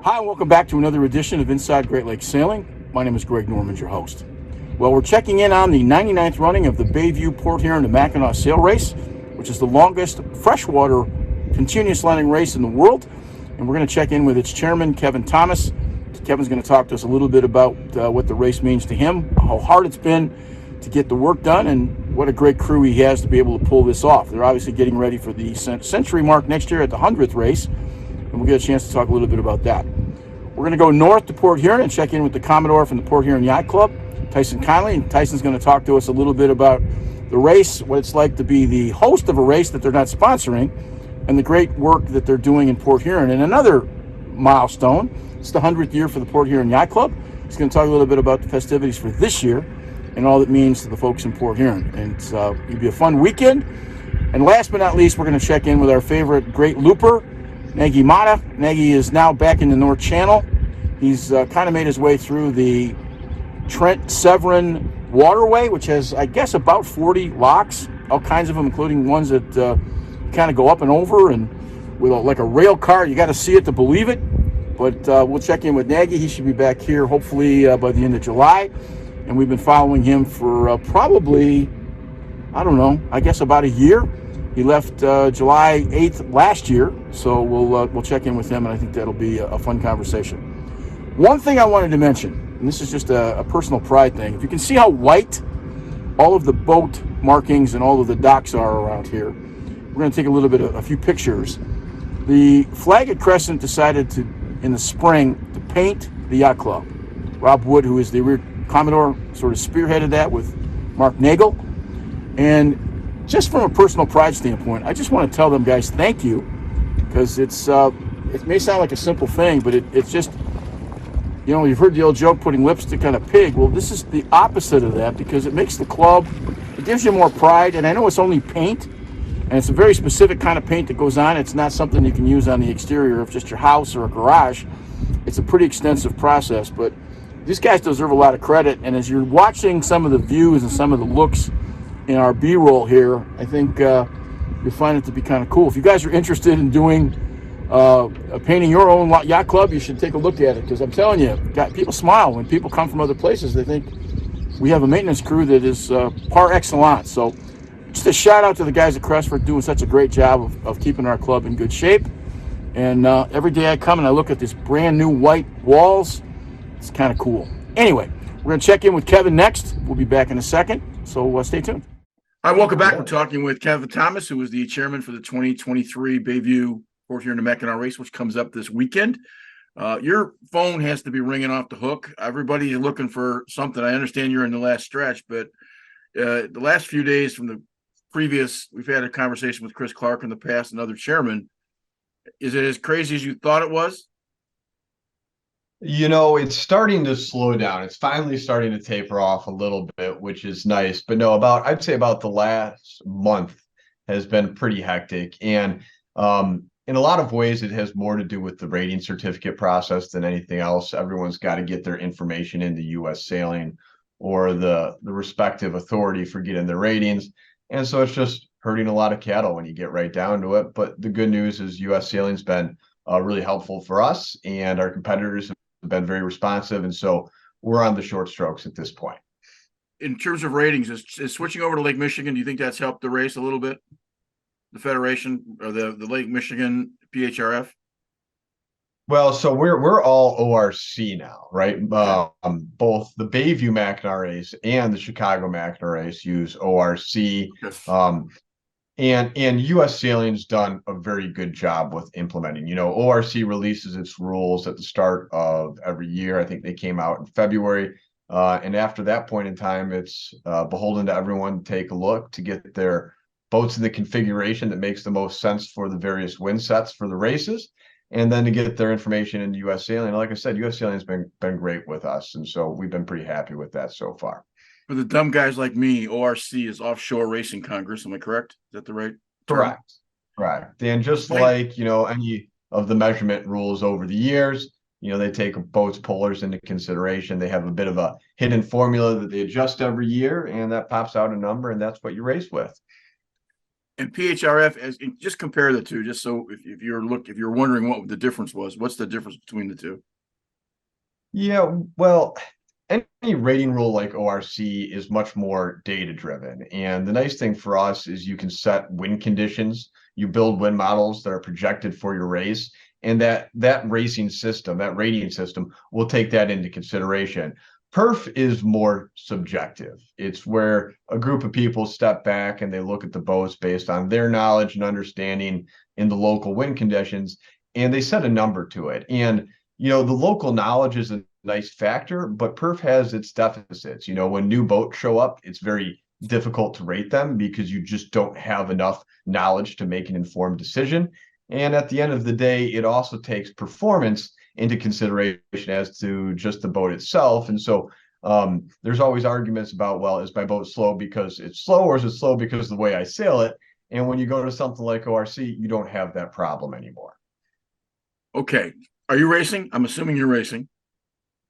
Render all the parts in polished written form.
Hi, and welcome back to another edition of Inside Great Lakes Sailing. My name is Greg Norman, your host. Well, we're checking in on the 99th running of the Bayview Port Huron to Mackinac Sail Race, which is the longest freshwater continuous landing race in the world. And we're going to check in with its chairman, Kevin Thomas. Kevin's going to talk to us a little bit about what the race means to him, how hard it's been to get the work done, and what a great crew he has to be able to pull this off. They're obviously getting ready for the century mark next year at the 100th race, and we'll get a chance to talk a little bit about that. We're going to go north to Port Huron and check in with the Commodore from the Port Huron Yacht Club, Tyson Conley. And Tyson's going to talk to us a little bit about the race, what it's like to be the host of a race that they're not sponsoring, and the great work that they're doing in Port Huron. And another milestone, it's the 100th year for the Port Huron Yacht Club. He's going to talk a little bit about the festivities for this year and all it means to the folks in Port Huron. And it'll be a fun weekend. And last but not least, we're going to check in with our favorite great looper, Nagui Matti. Nagui is now back in the North Channel. He's kind of made his way through the Trent-Severn waterway, which has, I guess, about 40 locks, all kinds of them, including ones that kind of go up and over, and with like a rail car. You got to see it to believe it. But we'll check in with Nagui. He should be back here hopefully by the end of July. And we've been following him for probably, I don't know, I guess about a year. He left July 8th last year, so we'll check in with him, and I think that'll be a fun conversation. One thing I wanted to mention, and this is just a personal pride thing. If you can see how white all of the boat markings and all of the docks are around here, we're going to take a few pictures. The Flag at Crescent decided to, in the spring, to paint the yacht club. Rob Wood, who is the rear Commodore, sort of spearheaded that with Mark Nagel. And just from a personal pride standpoint, I just want to tell them guys thank you, because it may sound like a simple thing, but it's just, you know, you've heard the old joke, putting lipstick on a pig. Well, this is the opposite of that, because it makes the club, it gives you more pride. And I know it's only paint, and it's a very specific kind of paint that goes on. It's not something you can use on the exterior of just your house or a garage. It's a pretty extensive process, but these guys deserve a lot of credit. And as you're watching some of the views and some of the looks in our B-roll here, I think you'll find it to be kind of cool. If you guys are interested in doing painting your own yacht club, you should take a look at it, because I'm telling you, people smile when people come from other places. They think we have a maintenance crew that is par excellence. So just a shout out to the guys at Crest for doing such a great job of keeping our club in good shape. And every day I come and I look at these brand new white walls, it's kind of cool. Anyway, we're going to check in with Kevin next. We'll be back in a second, so stay tuned. All right, welcome back. We're talking with Kevin Thomas, who is the chairman for the 2023 Bayview Port Huron to Mackinac race, which comes up this weekend. Your phone has to be ringing off the hook. Everybody's looking for something. I understand you're in the last stretch, but the last few days from the previous, we've had a conversation with Chris Clark in the past, another chairman. Is it as crazy as you thought it was? You know, it's starting to slow down. It's finally starting to taper off a little bit, which is nice. But no, I'd say about the last month has been pretty hectic. And in a lot of ways, it has more to do with the rating certificate process than anything else. Everyone's got to get their information into U.S. Sailing or the respective authority for getting their ratings. And so it's just hurting a lot of cattle when you get right down to it. But the good news is U.S. Sailing's been really helpful for us, and our competitors have been very responsive, and so we're on the short strokes at this point. In terms of ratings, is switching over to Lake Michigan, do you think that's helped the race a little bit? The Federation or the Lake Michigan PHRF? Well, so we're all ORC now, right? Okay. Both the Bayview Mackinac race and the Chicago Mackinac race use ORC. Yes. And U.S. Sailing's done a very good job with implementing. You know, ORC releases its rules at the start of every year. I think they came out in February. And after that point in time, it's beholden to everyone to take a look to get their boats in the configuration that makes the most sense for the various wind sets for the races, and then to get their information into U.S. Sailing. Like I said, U.S. Sailing's been great with us, and so we've been pretty happy with that so far. For the dumb guys like me, ORC is Offshore Racing Congress. Am I correct? Is that the right term? Correct. And just like, you know, any of the measurement rules over the years, you know, they take boats' pullers into consideration. They have a bit of a hidden formula that they adjust every year, and that pops out a number, and that's what you race with. And PHRF, as just compare the two, just so if you're wondering what the difference was, what's the difference between the two? Yeah, well, any rating rule like ORC is much more data driven. And the nice thing for us is you can set win conditions, you build win models that are projected for your race, and that racing system, that rating system will take that into consideration. Perf is more subjective. It's where a group of people step back and they look at the boats based on their knowledge and understanding in the local wind conditions, and they set a number to it. And the local knowledge is a nice factor, but perf has its deficits. When new boats show up, it's very difficult to rate them because you just don't have enough knowledge to make an informed decision. And at the end of the day, it also takes performance into consideration as to just the boat itself. And so there's always arguments about, well, is my boat slow because it's slow, or is it slow because of the way I sail it? And when you go to something like ORC, you don't have that problem anymore. Okay. Are you racing? I'm assuming you're racing.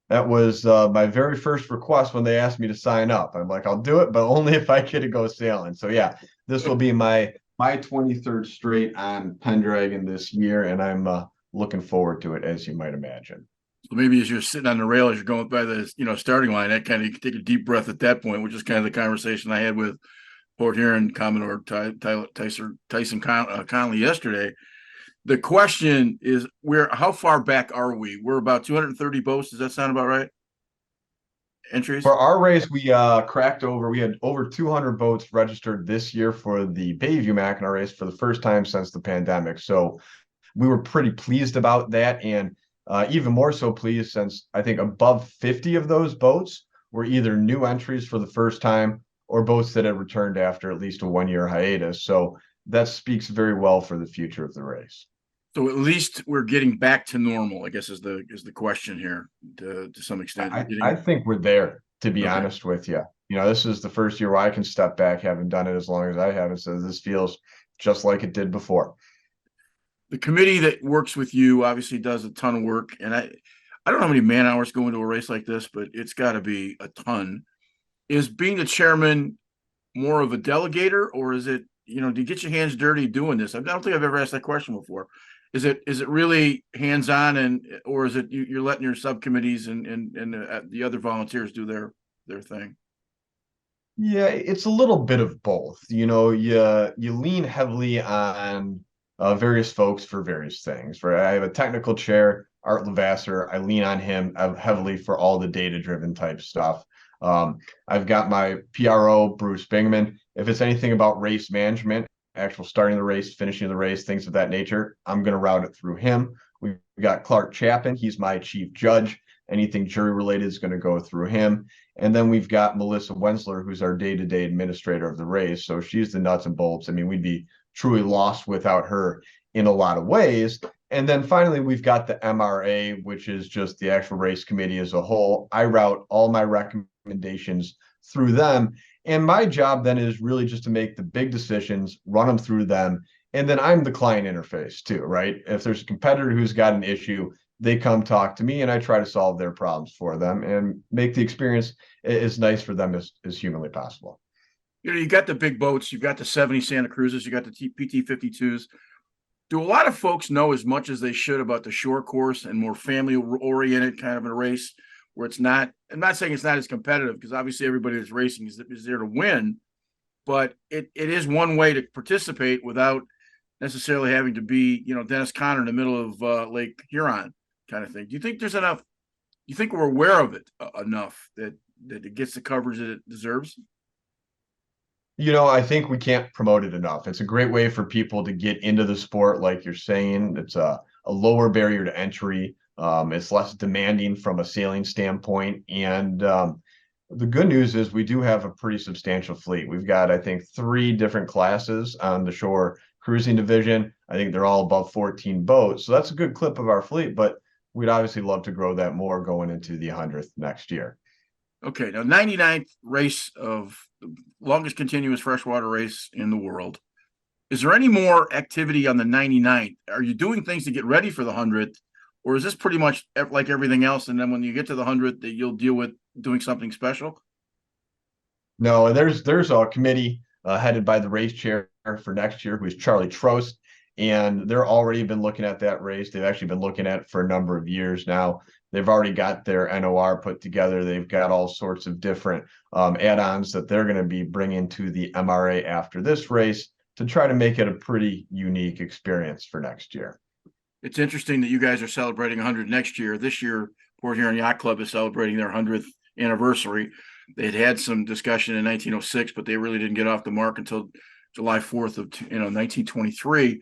That was my very first request when they asked me to sign up. I'm like, I'll do it, but only if I get to go sailing. So yeah, this will be my 23rd straight on Pendragon this year, and I'm looking forward to it, as you might imagine. So maybe as you're sitting on the rail, as you're going by the starting line, that kind of you can take a deep breath at that point, which is kind of the conversation I had with Port Huron Commodore Tyson Conley yesterday. The question is, how far back are we? We're about 230 boats. Does that sound about right? Entries? For our race, we cracked over. We had over 200 boats registered this year for the Bayview Mackinac race for the first time since the pandemic. So we were pretty pleased about that, and even more so pleased since I think above 50 of those boats were either new entries for the first time or boats that had returned after at least a 1-year hiatus. So that speaks very well for the future of the race. So at least we're getting back to normal, I guess is the question here to some extent. I think we're there, to be honest with you. This is the first year where I can step back, having done it as long as I have, and so this feels just like it did before. The committee that works with you obviously does a ton of work, and I don't know how many man hours go into a race like this, but it's got to be a ton. Is being the chairman more of a delegator, or is it, do you get your hands dirty doing this? I don't think I've ever asked that question before. Is it really hands-on, or is it you're letting your subcommittees and the other volunteers do their thing? Yeah, it's a little bit of both. You lean heavily on various folks for various things. Right, I have a technical chair, Art Lavasser. I lean on him heavily for all the data-driven type stuff. I've got my PRO, Bruce Bingman. If it's anything about race management, actual starting the race, finishing the race, things of that nature, I'm going to route it through him. We've got Clark Chapin. He's my chief judge. Anything jury related is going to go through him. And then we've got Melissa Wensler, who's our day-to-day administrator of the race. So she's the nuts and bolts. I mean, we'd be truly lost without her in a lot of ways. And then finally, we've got the MRA, which is just the actual race committee as a whole. I route all my recommendations through them. And my job then is really just to make the big decisions, run them through them. And then I'm the client interface too, right? If there's a competitor who's got an issue, they come talk to me and I try to solve their problems for them and make the experience as nice for them as humanly possible. You got the big boats, you've got the 70 Santa Cruzes, you got the PT-52s. Do a lot of folks know as much as they should about the short course and more family oriented kind of a race where it's not, I'm not saying it's not as competitive, because obviously everybody that's racing is there to win, but it is one way to participate without necessarily having to be, Dennis Conner in the middle of Lake Huron kind of thing. Do you think there's enough, you think we're aware of it enough that it gets the coverage that it deserves? I think we can't promote it enough. It's a great way for people to get into the sport, like you're saying. It's a lower barrier to entry. It's less demanding from a sailing standpoint. And the good news is we do have a pretty substantial fleet. We've got, I think, 3 different classes on the shore cruising division. I think they're all above 14 boats. So that's a good clip of our fleet, but we'd obviously love to grow that more going into the 100th next year. Okay, now 99th race of the longest continuous freshwater race in the world. Is there any more activity on the 99th? Are you doing things to get ready for the 100th? Or is this pretty much like everything else? And then when you get to the 100th, that you'll deal with doing something special? No, there's a committee headed by the race chair for next year, who's Charlie Trost. And they're already been looking at that race. They've actually been looking at it for a number of years now. They've already got their NOR put together. They've got all sorts of different add-ons that they're going to be bringing to the MRA after this race to try to make it a pretty unique experience for next year. It's interesting that you guys are celebrating 100 next year. This year, Port Huron Yacht Club is celebrating their 100th anniversary. They'd had some discussion in 1906, but they really didn't get off the mark until July 4th of 1923.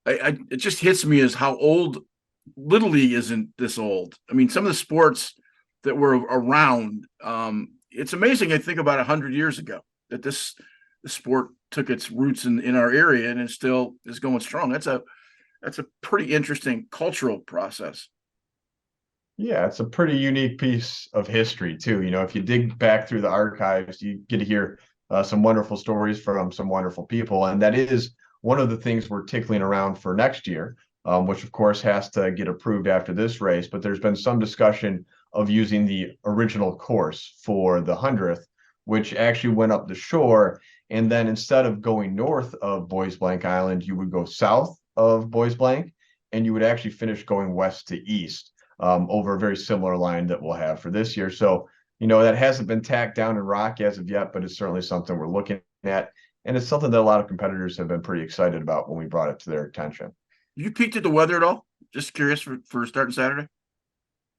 It just hits me as how old Little League isn't this old. I mean, some of the sports that were around, it's amazing. I think about 100 years ago that the sport took its roots in our area and it still is going strong. That's a pretty interesting cultural process. Yeah, it's a pretty unique piece of history too. You know, if you dig back through the archives, you get to hear some wonderful stories from some wonderful people, and that is one of the things we're tickling around for next year, which of course has to get approved after this race. But there's been some discussion of using the original course for the 100th, which actually went up the shore. And then instead of going north of Boys Blank Island, you would go south of Boys Blank, and you would actually finish going west to east over a very similar line that we'll have for this year. So, you know, that hasn't been tacked down in rock as of yet, but it's certainly something we're looking at. And it's something that a lot of competitors have been pretty excited about when we brought it to their attention. You peeked at the weather at all? Just curious for starting Saturday?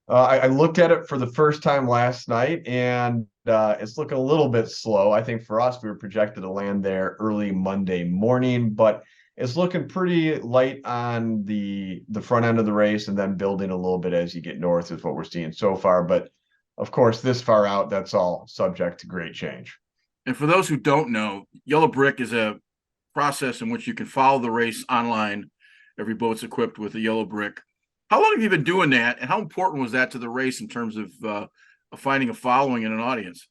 I looked at it for the first time last night, and it's looking a little bit slow. I think for us, we were projected to land there early Monday morning, but it's looking pretty light on the front end of the race and then building a little bit as you get north is what we're seeing so far. But of course, this far out, that's all subject to great change. And for those who don't know, Yellow Brick is a process in which you can follow the race online. Every boat's equipped with a Yellow Brick. How long have you been doing that, and how important was that to the race in terms of finding a following and an audience?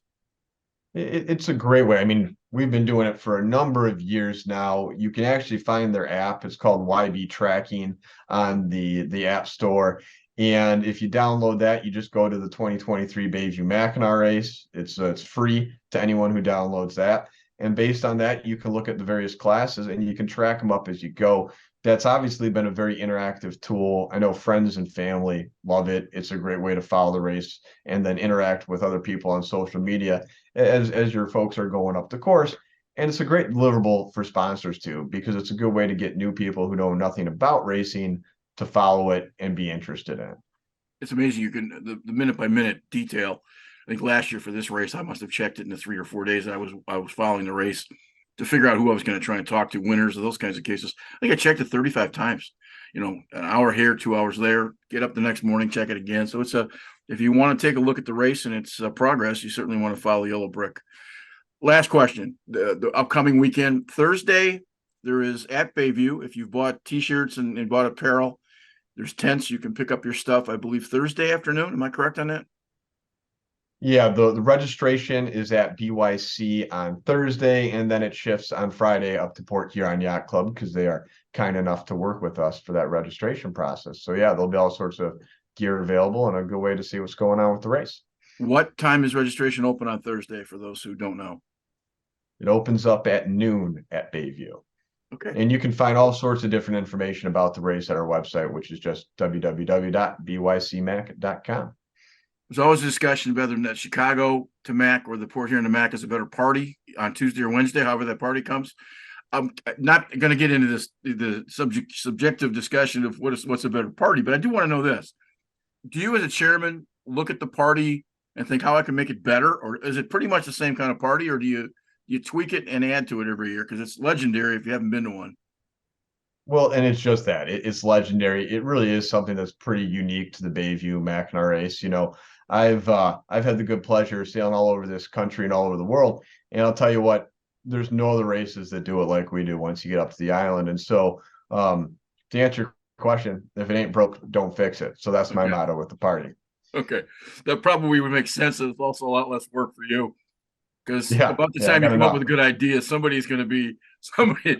It's a great way. I mean, we've been doing it for a number of years now. You can actually find their app. It's called YB Tracking on the App Store. And if you download that, you just go to the 2023 Bayview Mackinac race. It's free to anyone who downloads that. And based on that, you can look at the various classes and you can track them up as you go. That's obviously been a very interactive tool. I know friends and family love it. It's a great way to follow the race and then interact with other people on social media as your folks are going up the course. And it's a great deliverable for sponsors too, because it's a good way to get new people who know nothing about racing to follow it and be interested in it. It's amazing. You can the minute by minute detail. I think last year for this race, I must have checked it in the 3 or 4 days I was following the race to figure out who I was going to try and talk to, winners of those kinds of cases. I think I checked it 35 times. You know, an hour here, 2 hours there. Get up the next morning, check it again. So if you want to take a look at the race and its progress, you certainly want to follow Yellow Brick. Last question: the upcoming weekend, Thursday, there is at Bayview. If you've bought T-shirts and bought apparel, there's tents. You can pick up your stuff, I believe, Thursday afternoon. Am I correct on that? Yeah, the registration is at BYC on Thursday, and then it shifts on Friday up to Port Huron Yacht Club because they are kind enough to work with us for that registration process. So yeah, there'll be all sorts of gear available and a good way to see what's going on with the race. What time is registration open on Thursday for those who don't know? It opens up at noon at Bayview. Okay. And you can find all sorts of different information about the race at our website, which is just www.bycmac.com. There's always a discussion whether that Chicago to Mac or the Port Huron to Mac is a better party on Tuesday or Wednesday, however that party comes. I'm not going to get into the subjective discussion of what's a better party, but I do want to know this. Do you as a chairman look at the party and think how I can make it better, or is it pretty much the same kind of party, or do you tweak it and add to it every year? Because it's legendary if you haven't been to one. Well, and it's just that it's legendary. It really is something that's pretty unique to the Bayview Mackinac race. You know, I've had the good pleasure of sailing all over this country and all over the world, and I'll tell you what, there's no other races that do it like we do once you get up to the island. And so, to answer your question, if it ain't broke, don't fix it. So that's my motto with the party. Okay, that probably would make sense. It's also a lot less work for you because about the time you come up with a good idea, somebody's going to be somebody.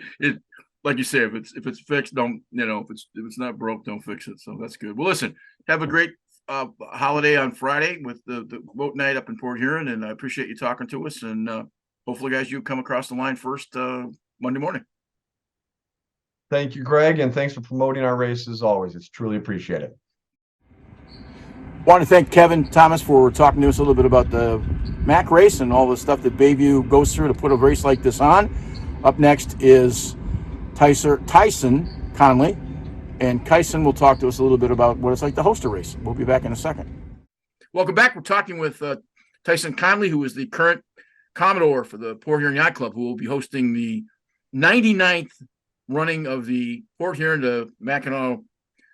Like you say, if it's fixed, don't, if it's not broke, don't fix it. So that's good. Well, listen, have a great holiday on Friday with the boat night up in Port Huron, and I appreciate you talking to us. And hopefully, guys, you come across the line first Monday morning. Thank you, Greg, and thanks for promoting our race as always. It's truly appreciated. Want to thank Kevin Thomas for talking to us a little bit about the MAC race and all the stuff that Bayview goes through to put a race like this on. Up next is Tyson Conley, and Kyson will talk to us a little bit about what it's like to host a race. We'll be back in a second. Welcome back. We're talking with Tyson Conley, who is the current Commodore for the Port Huron Yacht Club, who will be hosting the 99th running of the Port Huron to Mackinac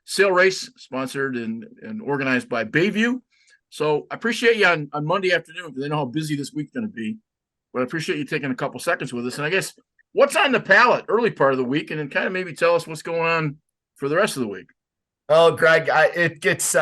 sail race, sponsored and organized by Bayview. So I appreciate you on Monday afternoon, because I know how busy this week's going to be. But I appreciate you taking a couple seconds with us. And I guess what's on the palette early part of the week, and then kind of maybe tell us what's going on for the rest of the week. Oh, Greg, it gets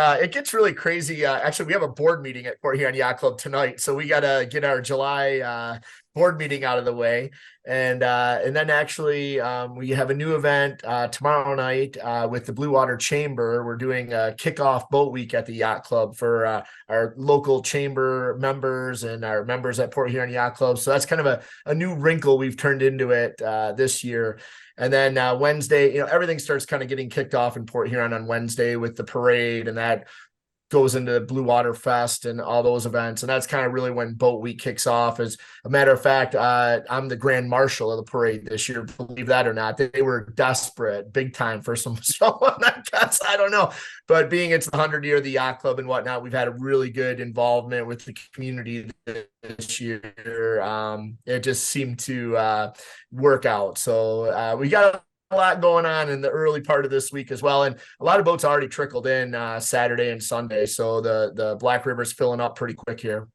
really crazy. Actually, we have a board meeting at Port Huron Yacht Club tonight, so we got to get our July board meeting out of the way, and then actually we have a new event tomorrow night with the Blue Water Chamber. We're doing a kickoff boat week at the Yacht Club for our local chamber members and our members at Port Huron Yacht Club. So that's kind of a new wrinkle we've turned into it this year. And then Wednesday, everything starts kind of getting kicked off in Port Huron on Wednesday with the parade, and that goes into Blue Water Fest and all those events. And that's kind of really when Boat Week kicks off. As a matter of fact, I'm the Grand Marshal of the parade this year, believe that or not. They were desperate, big time for someone, I guess. I don't know. But being it's the 100th year of the Yacht Club and whatnot, we've had a really good involvement with the community this year. It just seemed to work out. So we got a lot going on in the early part of this week as well, and a lot of boats already trickled in Saturday and Sunday, so the Black River's filling up pretty quick here.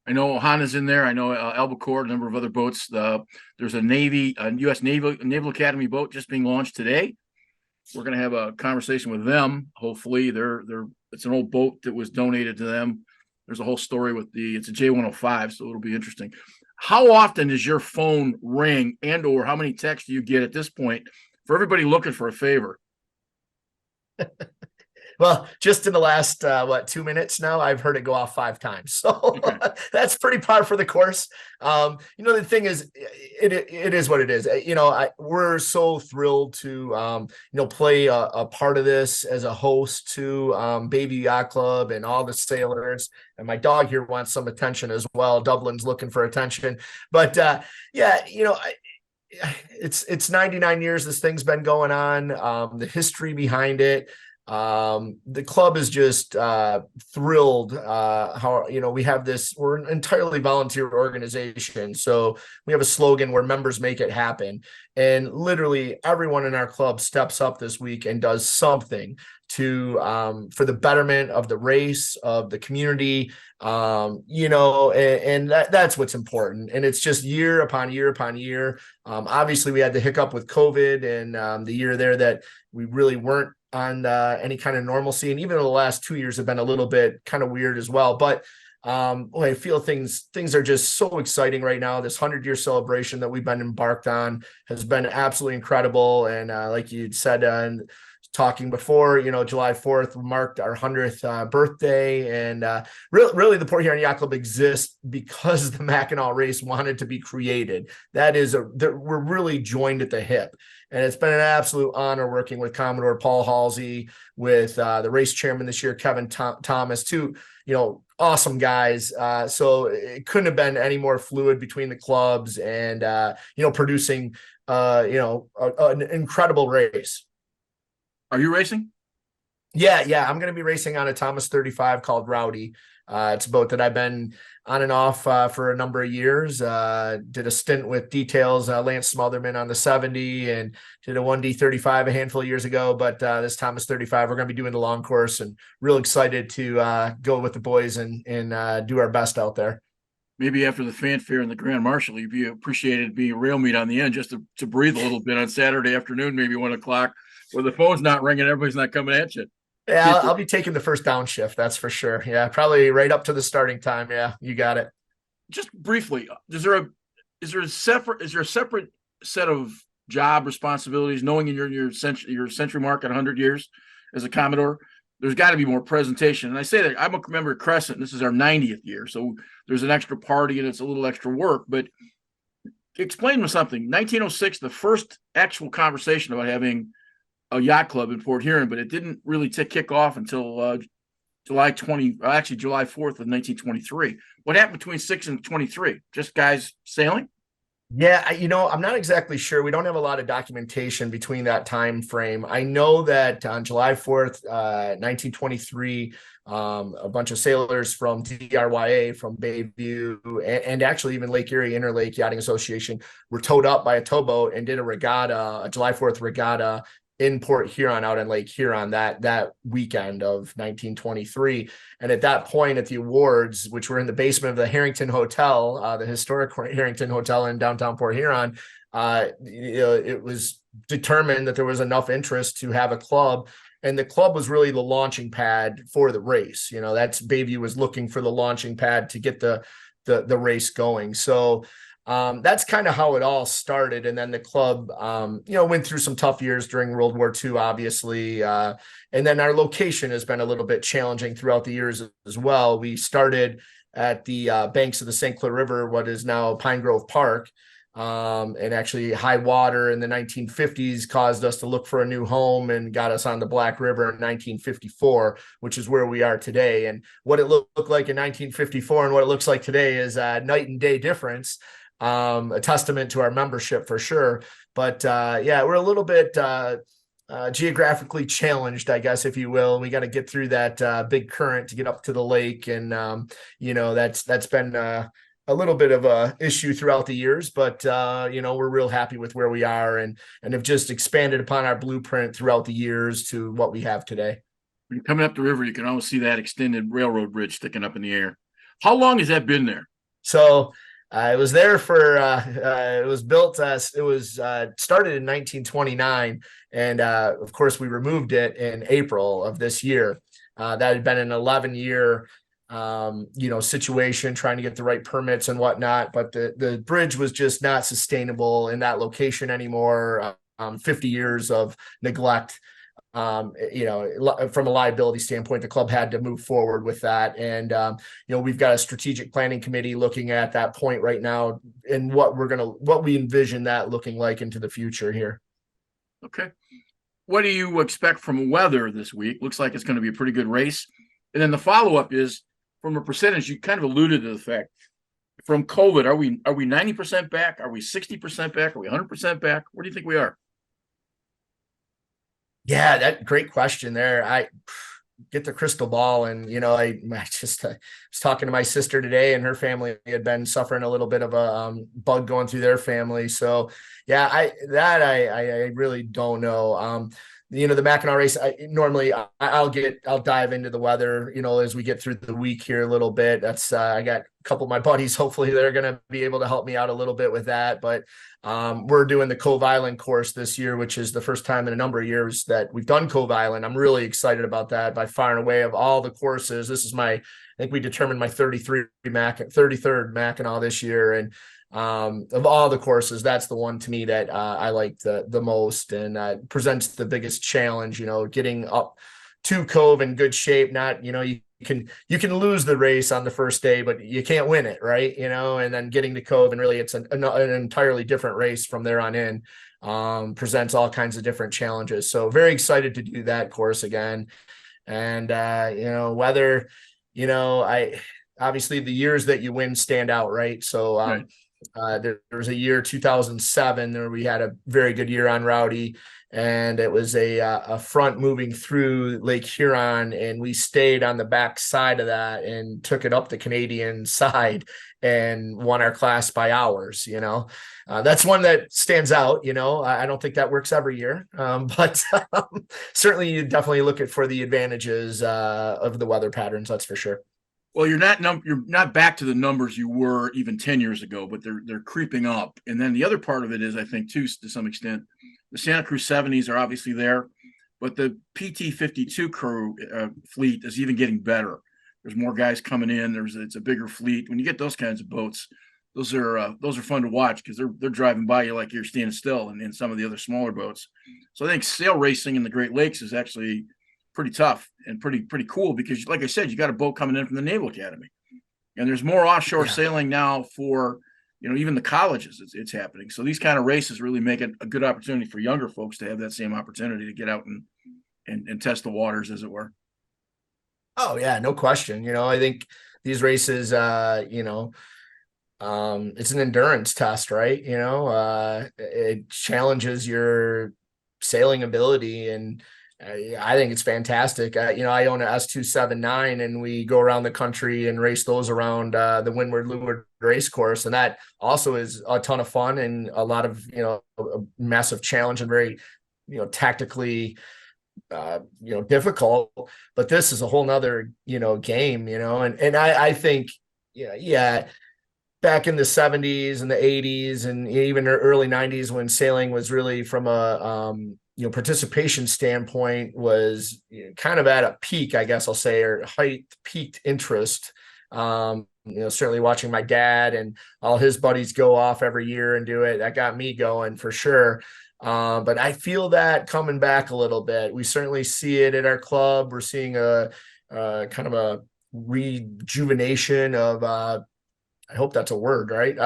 I know Hana's in there. I know Albacore, a number of other boats. There's a U.S. Naval Academy boat just being launched today. We're going to have a conversation with them. Hopefully, it's an old boat that was donated to them. There's a whole story with it's a J105, so it'll be interesting. How often does your phone ring, and/or how many texts do you get at this point for everybody looking for a favor? Well, just in the last 2 minutes now, I've heard it go off 5 times. So okay. That's pretty par for the course. The thing is, it is what it is. We're so thrilled to play a part of this as a host to Bayview Yacht Club and all the sailors. And my dog here wants some attention as well. Dublin's looking for attention, but it's 99 years this thing's been going on. The history behind it, the club is just thrilled how we have this. We're an entirely volunteer organization, so we have a slogan where members make it happen, and literally everyone in our club steps up this week and does something to for the betterment of the race, of the community, and that's what's important. And it's just year upon year upon year. Obviously we had the hiccup with COVID and the year there that we really weren't on any kind of normalcy, and even the last 2 years have been a little bit kind of weird as well. But I feel things are just so exciting right now. This 100-year celebration that we've been embarked on has been absolutely incredible. And like you said, talking before, July 4th marked our 100th birthday. And really the Port Huron Yacht Club exists because the Mackinac race wanted to be created. We're really joined at the hip. And it's been an absolute honor working with Commodore Paul Halsey, with the race chairman this year, Kevin Thomas, two, awesome guys. So it couldn't have been any more fluid between the clubs and, producing, an incredible race. Are you racing? Yeah. I'm going to be racing on a Thomas 35 called Rowdy. It's a boat that I've been on and off for a number of years. Did a stint with Details, Lance Smotherman on the 70, and did a 1D35 a handful of years ago. But this Thomas 35, we're going to be doing the long course, and real excited to go with the boys and do our best out there. Maybe after the fanfare and the Grand Marshal, you'd be appreciated being a rail meet on the end just to breathe a little bit on Saturday afternoon, maybe 1 o'clock, where the phone's not ringing, everybody's not coming at you. Yeah, I'll be taking the first down shift. That's for sure. Yeah, probably right up to the starting time. Yeah, you got it. Just briefly, is there a separate set of job responsibilities, knowing in your century mark at 100 years as a Commodore? There's got to be more presentation. And I say that I'm a member of Crescent. This is our 90th year, so there's an extra party and it's a little extra work. But explain me something. 1906, the first actual conversation about having a yacht club in Port Huron, but it didn't really kick off until July 4th of 1923. What happened between 6 and 23? Just guys sailing? Yeah, I'm not exactly sure. We don't have a lot of documentation between that time frame. I know that on July 4th, 1923, a bunch of sailors from DRYA, from Bayview, and actually even Lake Erie Interlake Yachting Association were towed up by a towboat and did a regatta, a July 4th regatta in Port Huron, out in Lake Huron, that weekend of 1923. And at that point, at the awards, which were in the basement of the Harrington Hotel, the historic Harrington Hotel in downtown Port Huron, it was determined that there was enough interest to have a club. And the club was really the launching pad for the race. That's Bayview was looking for the launching pad to get the race going. So that's kind of how it all started. And then the club, went through some tough years during World War II, obviously. And then our location has been a little bit challenging throughout the years as well. We started at the banks of the St. Clair River, what is now Pine Grove Park. And actually high water in the 1950s caused us to look for a new home and got us on the Black River in 1954, which is where we are today. And what it looked like in 1954 and what it looks like today is a night and day difference. A testament to our membership for sure. But we're a little bit geographically challenged, I guess, if you will. We got to get through that big current to get up to the lake. And, that's been a little bit of a issue throughout the years, but we're real happy with where we are and have just expanded upon our blueprint throughout the years to what we have today. When you're coming up the river, you can almost see that extended railroad bridge sticking up in the air. How long has that been there? So it was there for, it was built, it was started in 1929. And of course, we removed it in April of this year. That had been an 11-year situation, trying to get the right permits and whatnot. But the bridge was just not sustainable in that location anymore. 50 years of neglect. From a liability standpoint, the club had to move forward with that. And, we've got a strategic planning committee looking at that point right now and what we envision that looking like into the future here. Okay. What do you expect from weather this week? Looks like it's going to be a pretty good race. And then the follow-up is, from a percentage, you kind of alluded to the fact from COVID, are we 90% back? Are we 60% back? Are we 100% back? Where do you think we are? Yeah, that great question there. I get the crystal ball, and I just was talking to my sister today, and her family had been suffering a little bit of a bug going through their family. So yeah, I really don't know. The Mackinac race, I'll dive into the weather, as we get through the week here a little bit. That's, I got a couple of my buddies, hopefully they're going to be able to help me out a little bit with that. But we're doing the Cove Island course this year, which is the first time in a number of years that we've done Cove Island. I'm really excited about that. By far and away of all the courses, this is I think we determined my 33rd Mackinac this year. And of all the courses, that's the one to me that I like the most, and presents the biggest challenge, getting up to Cove in good shape. Not, you can lose the race on the first day, but you can't win it, right? And then getting to Cove, and really it's an entirely different race from there on in. Presents all kinds of different challenges. So very excited to do that course again. And weather, obviously the years that you win stand out, right? So Right. There was a year 2007 where we had a very good year on Rowdy, and it was a front moving through Lake Huron, and we stayed on the back side of that and took it up the Canadian side and won our class by hours. That's one that stands out. I don't think that works every year, but certainly you definitely look for the advantages of the weather patterns. That's for sure. Well, you're not back to the numbers you were even 10 years ago, but they're creeping up. And then the other part of it is, I think, too, to some extent, the Santa Cruz 70s are obviously there, but the PT 52 crew fleet is even getting better. There's more guys coming in. It's a bigger fleet. When you get those kinds of boats, those are fun to watch because they're driving by you like you're standing still, and in some of the other smaller boats. So I think sail racing in the Great Lakes is actually pretty tough and pretty cool because, like I said, you got a boat coming in from the Naval Academy, and there's more offshore sailing now for even the colleges, it's happening. So these kind of races really make it a good opportunity for younger folks to have that same opportunity to get out and test the waters, as it were. Oh yeah, no question. I think these races, it's an endurance test, right? It challenges your sailing ability, and I think it's fantastic. I own a S279, and we go around the country and race those around the Windward Leeward race course, and that also is a ton of fun and a lot of a massive challenge and very tactically difficult. But this is a whole nother game, and I think yeah, back in the 70s and the 80s and even the early 90s, when sailing was really, from a participation standpoint, was kind of at a peak, I guess I'll say, or peaked interest. Certainly watching my dad and all his buddies go off every year and do it, that got me going for sure. But I feel that coming back a little bit. We certainly see it at our club. We're seeing a kind of a rejuvenation of I hope that's a word, right?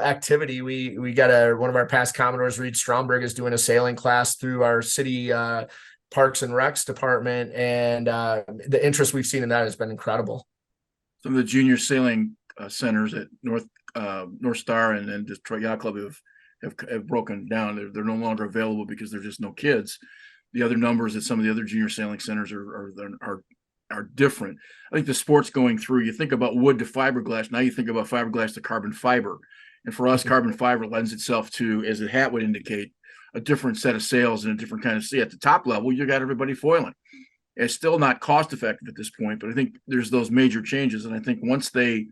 Activity. We got one of our past Commodores, Reed Stromberg, is doing a sailing class through our city Parks and Recs department, and the interest we've seen in that has been incredible. Some of the junior sailing centers at North Star and Detroit Yacht Club have broken down. They're no longer available because there's just no kids. The other numbers at some of the other junior sailing centers are different. I think the sport's going through. You think about wood to fiberglass. Now you think about fiberglass to carbon fiber. And for us, carbon fiber lends itself to, as the hat would indicate, a different set of sails and a different kind of sea. At the top level, you got everybody foiling. It's still not cost effective at this point, but I think there's those major changes. And I think once they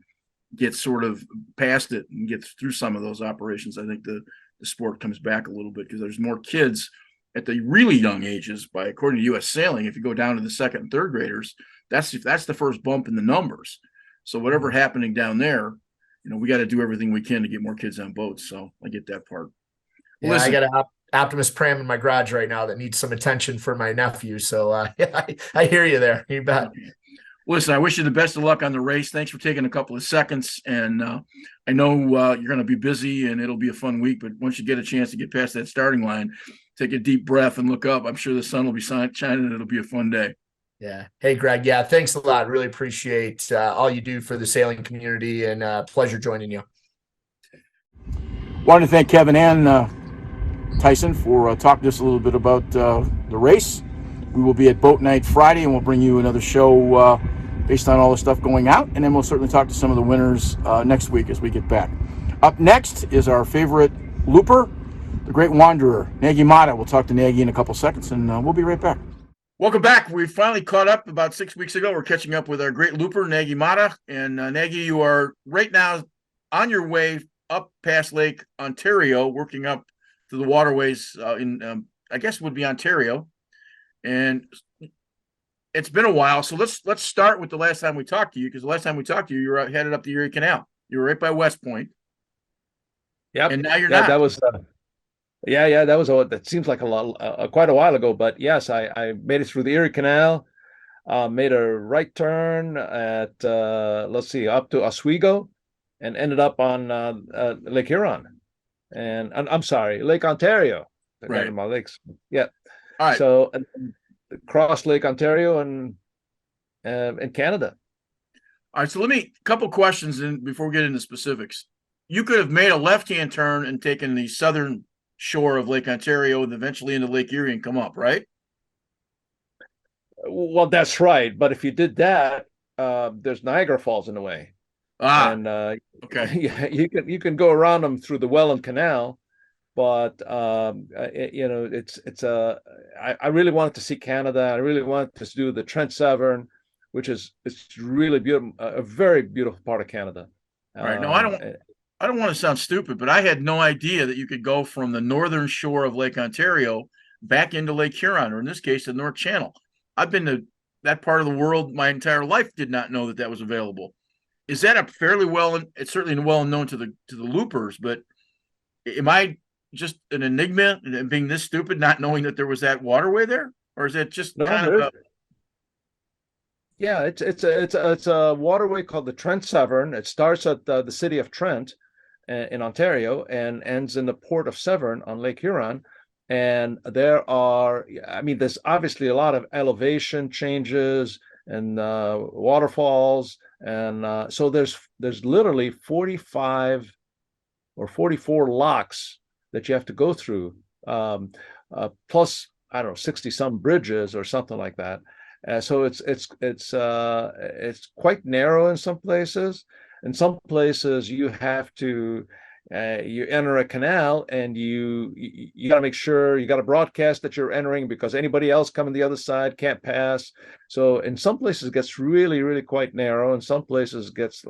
get sort of past it and get through some of those operations, I think the sport comes back a little bit, because there's more kids at the really young ages. According to U.S. Sailing, if you go down to the second and third graders, that's the first bump in the numbers. So whatever happening down there, we got to do everything we can to get more kids on boats. So I get that part. Yeah, listen, I got an Optimus Pram in my garage right now that needs some attention for my nephew. So I hear you there. You bet. Listen, I wish you the best of luck on the race. Thanks for taking a couple of seconds. And I know you're going to be busy and it'll be a fun week, but once you get a chance to get past that starting line, take a deep breath and look up. I'm sure the sun will be shining and it'll be a fun day. Yeah. Hey, Greg. Yeah. Thanks a lot. Really appreciate all you do for the sailing community, and pleasure joining you. Wanted to thank Kevin and Tyson for talking to us a little bit about the race. We will be at Boat Night Friday, and we'll bring you another show based on all the stuff going out. And then we'll certainly talk to some of the winners next week as we get back. Up next is our favorite looper, the Great Wanderer, Nagui Mata. We'll talk to Nagui in a couple seconds, and we'll be right back. Welcome back. We finally caught up about 6 weeks ago. We're catching up with our great looper, Nagui Mata. And Nagui, you are right now on your way up past Lake Ontario, working up to the waterways in, I guess would be Ontario. And it's been a while. So let's start with the last time we talked to you, because the last time we talked to you, you were headed up the Erie Canal. You were right by West Point. Yep. And now you're not. That was that was that seems like quite a while ago, but yes, I made it through the Erie Canal, made a right turn at up to Oswego, and ended up on Lake Huron, and I'm sorry, Lake Ontario. Right. My lakes. Yeah. All right. So across Lake Ontario and in Canada. All right. So a couple questions before we get into specifics. You could have made a left-hand turn and taken the southern shore of Lake Ontario and eventually into Lake Erie and come up, right? Well, that's right. But if you did that, there's Niagara Falls in the way. And okay. you can go around them through the Welland Canal, but I really wanted to see Canada. I really wanted to do the Trent Severn, which it's really beautiful, a very beautiful part of Canada. All right. No, I don't want to sound stupid, but I had no idea that you could go from the northern shore of Lake Ontario back into Lake Huron, or in this case, the North Channel. I've been to that part of the world my entire life, did not know that was available. Is that a fairly it's certainly well known to the loopers, but am I just an enigma and being this stupid, not knowing that there was that waterway there? Or is it just Yeah, it's a waterway called the Trent Severn. It starts at the city of Trent in Ontario and ends in the port of Severn on Lake Huron. And there are, I mean, there's obviously a lot of elevation changes and waterfalls, and so there's literally 45 or 44 locks that you have to go through, plus I don't know 60 some bridges or something like that. So it's quite narrow in some places. In some places, you have to you enter a canal and you got to make sure you got to broadcast that you're entering because anybody else coming the other side can't pass. So in some places it gets really quite narrow. In some places it gets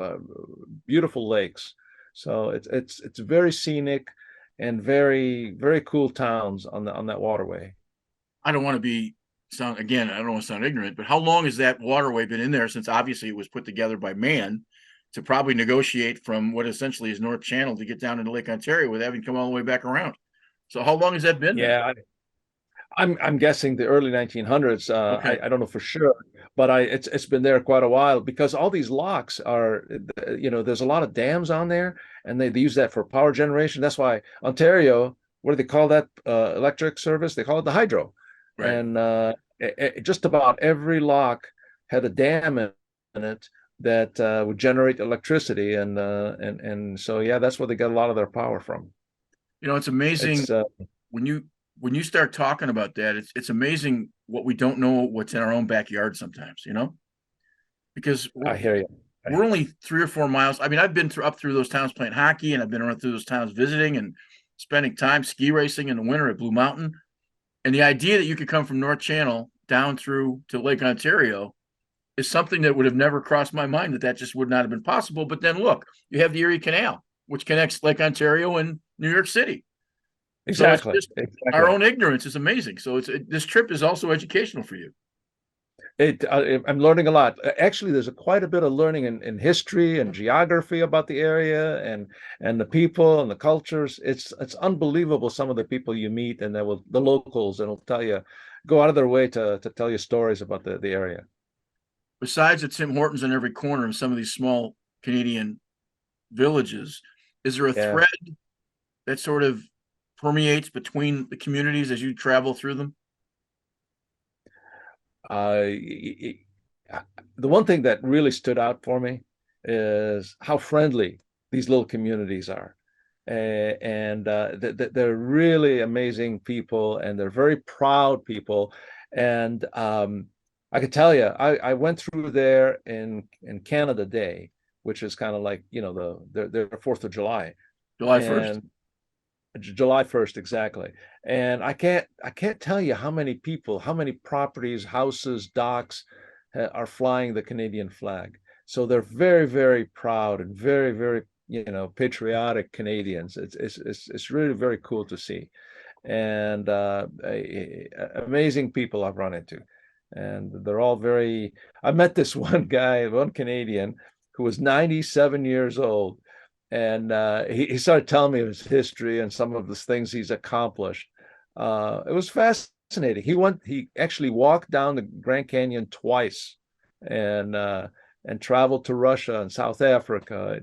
beautiful lakes. So it's very scenic and very cool towns on that waterway. I don't want to be sound again. I don't want to sound ignorant, but how long has that waterway been in there? Since obviously it was put together by man to probably negotiate from what essentially is North Channel to get down into Lake Ontario with having come all the way back around. So how long has that been there? Yeah, I'm guessing the early 1900s. Okay. I don't know for sure, but it's been there quite a while because all these locks are, there's a lot of dams on there, and they use that for power generation. That's why Ontario, what do they call that electric service? They call it the hydro, Right. and just about every lock had a dam in it that would generate electricity, and so yeah, that's where they get a lot of their power from. You know, it's amazing It's when you start talking about that, it's amazing what we don't know what's in our own backyard sometimes, you know? Because I hear you. we're only 3 or 4 miles. I mean, I've been up through those towns playing hockey, and I've been around through those towns visiting and spending time ski racing in the winter at Blue Mountain. And the idea that you could come from North Channel down through to Lake Ontario is something that would have never crossed my mind that just would not have been possible. But then look, you have the Erie Canal, which connects Lake Ontario and New York City. So it's Exactly. just our own ignorance is amazing. So this trip is also educational for you. I'm learning a lot. Actually, there's quite a bit of learning in history and geography about the area and the people and the cultures. It's unbelievable some of the people you meet and the locals and will tell you, go out of their way to tell you stories about the area. Besides the Tim Hortons in every corner in some of these small Canadian villages, is there a Yeah. thread that sort of permeates between the communities as you travel through them? The one thing that really stood out for me is how friendly these little communities are. And they're really amazing people, and they're very proud people. And I could tell you, I went through there in Canada Day, which is kind of like, their 4th of July. July 1st. And July 1st, exactly. And I can't tell you how many people, how many properties, houses, docks are flying the Canadian flag. So they're very proud and very, patriotic Canadians. It's really very cool to see. And amazing people I've run into. And they're all very, I met this one guy, one Canadian who was 97 years old, and he started telling me his history and some of the things he's accomplished. It was fascinating. He actually walked down the Grand Canyon twice, and traveled to Russia and South Africa.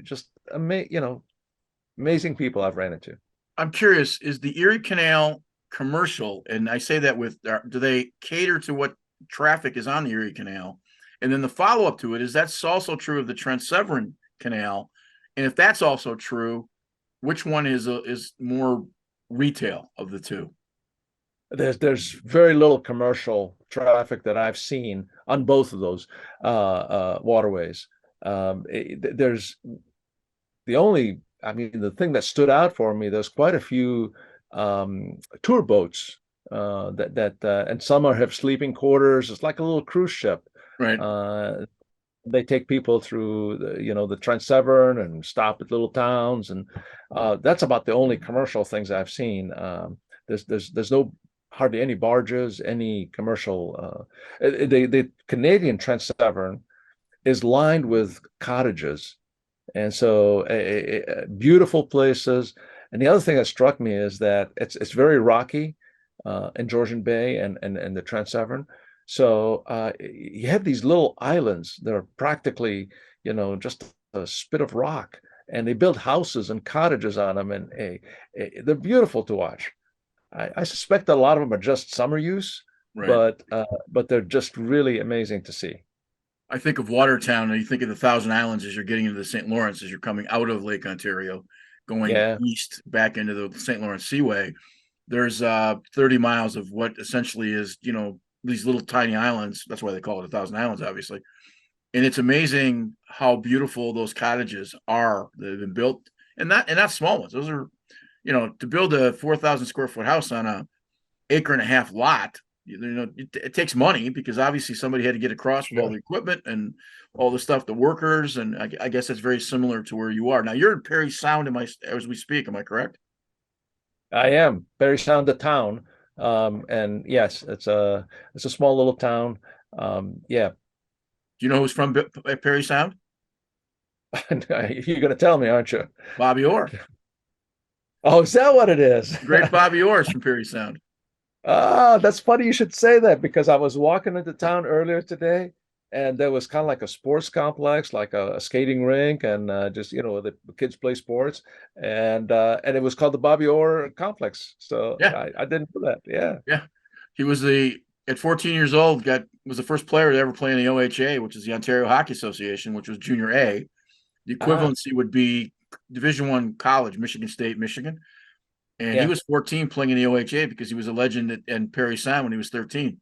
Just amazing people I've ran into. I'm curious, is the Erie Canal commercial? And I say that with, do they cater to what traffic is on the Erie Canal? And then the follow up to it is that's also true of the Trent Severn Canal. And if that's also true, which one is more retail of the two? There's very little commercial traffic that I've seen on both of those waterways. There's the thing that stood out for me, there's quite a few tour boats and some have sleeping quarters. It's like a little cruise ship. Right. They take people through the Trent Severn and stop at little towns, and that's about the only commercial things I've seen. There's no hardly any barges, any commercial. The Canadian Trent Severn is lined with cottages, and so beautiful places. And the other thing that struck me is that it's very rocky in Georgian Bay and the Trent Severn. So you have these little islands that are practically, just a spit of rock, and they build houses and cottages on them, and they're beautiful to watch. I suspect a lot of them are just summer use, Right. but they're just really amazing to see. I think of Watertown, and you think of the Thousand Islands as you're getting into the St. Lawrence, as you're coming out of Lake Ontario, going Yeah. east back into the St. Lawrence Seaway. There's 30 miles of what essentially is, these little tiny islands. That's why they call it a Thousand Islands, obviously. And it's amazing how beautiful those cottages are that have been built, and not small ones. Those are, to build a 4,000 square foot house on a acre and a half lot. It takes money because obviously somebody had to get across with all the equipment and all the stuff, the workers, and I guess that's very similar to where you are now. You're in Perry Sound, as we speak? Am I correct? I am Barry Sound, the town, and yes, it's a small little town. Yeah, Do you know who's from Perry Sound? you're going to tell me, aren't you? Bobby Orr. Oh, is that what it is? Great Bobby Orr is from Perry Sound. Ah, that's funny you should say that because I was walking into town earlier today, and there was kind of like a sports complex, like a skating rink, and just the kids play sports, and it was called the Bobby Orr Complex. So Yeah, I didn't know that. Yeah. yeah. He was at 14 years old, was the first player to ever play in the OHA, which is the Ontario Hockey Association, which was Junior A. The equivalency would be Division I college, Michigan State, Michigan. And he was 14 playing in the OHA because he was a legend in Perry Sound when he was 13.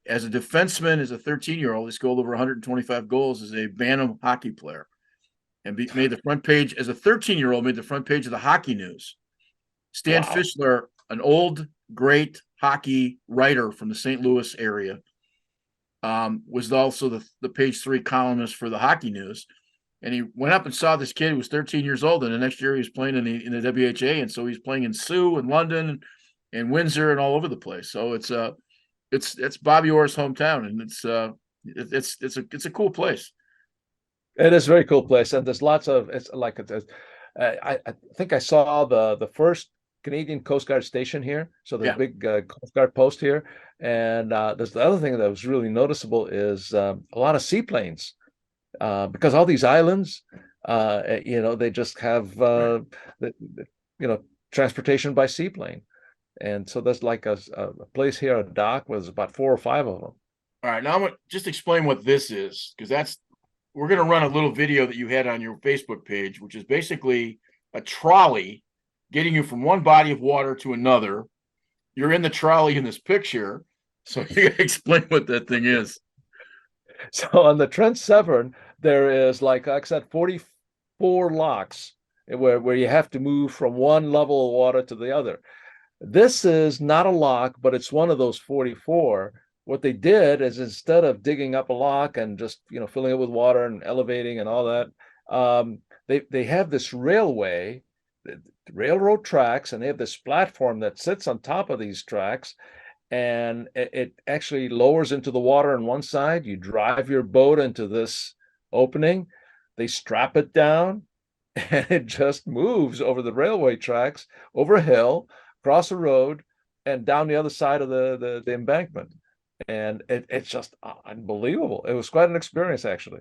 As a defenseman, as a 13-year-old, he scored over 125 goals as a Bantam hockey player, and made the front page as a 13-year-old. Made the front page of the Hockey News. Stan Fischler, an old great hockey writer from the St. Louis area, was also the page 3 columnist for the Hockey News. And he went up and saw this kid who was 13 years old, and the next year he was playing in the WHA, and so he's playing in Sioux and London and Windsor and all over the place. So it's Bobby Orr's hometown, and it's a cool place. It is a very cool place, and there's lots of I think I saw the first Canadian Coast Guard station here, so there's a big Coast Guard post here, and there's the other thing that was really noticeable is a lot of seaplanes. Because all these islands, they just have, transportation by seaplane. And so there's like a place here, a dock with about 4 or 5 of them. All right, now I'm gonna just explain what this is, because we're going to run a little video that you had on your Facebook page, which is basically a trolley getting you from one body of water to another. You're in the trolley in this picture, so you gotta explain what that thing is. So on the Trent Severn, there is, like I said, 44 locks where you have to move from one level of water to the other. This is not a lock, but it's one of those 44. What they did is, instead of digging up a lock and just filling it with water and elevating and all that, they have this railway, railroad tracks, and they have this platform that sits on top of these tracks. And it actually lowers into the water on one side. You drive your boat into this opening, they strap it down, and it just moves over the railway tracks, over a hill, across a road, and down the other side of the embankment. And it's just unbelievable. It was quite an experience, actually.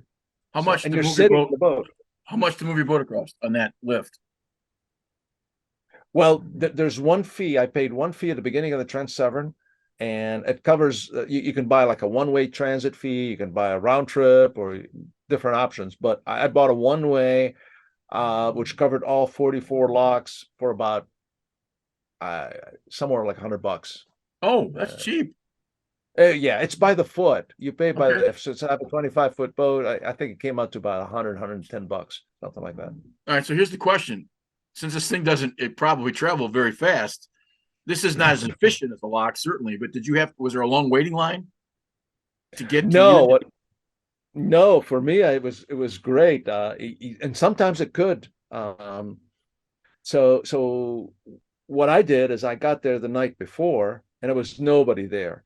How much? And you're sitting in the boat. How much to move your boat across on that lift? Well, there's one fee. I paid one fee at the beginning of the Trent Severn, and it covers, you can buy like a one-way transit fee, you can buy a round trip, or different options. But I bought a one-way, which covered all 44 locks for about somewhere like $100. Oh, that's cheap. Yeah, it's by the foot. You pay by if it's a 25-foot boat. I think it came out to about $110, something like that. All right, so here's the question: since this thing it probably travel very fast, this is not as efficient as a lock, certainly. But was there a long waiting line to get? No, for me, it was great, and sometimes it could. So what I did is I got there the night before, and there was nobody there.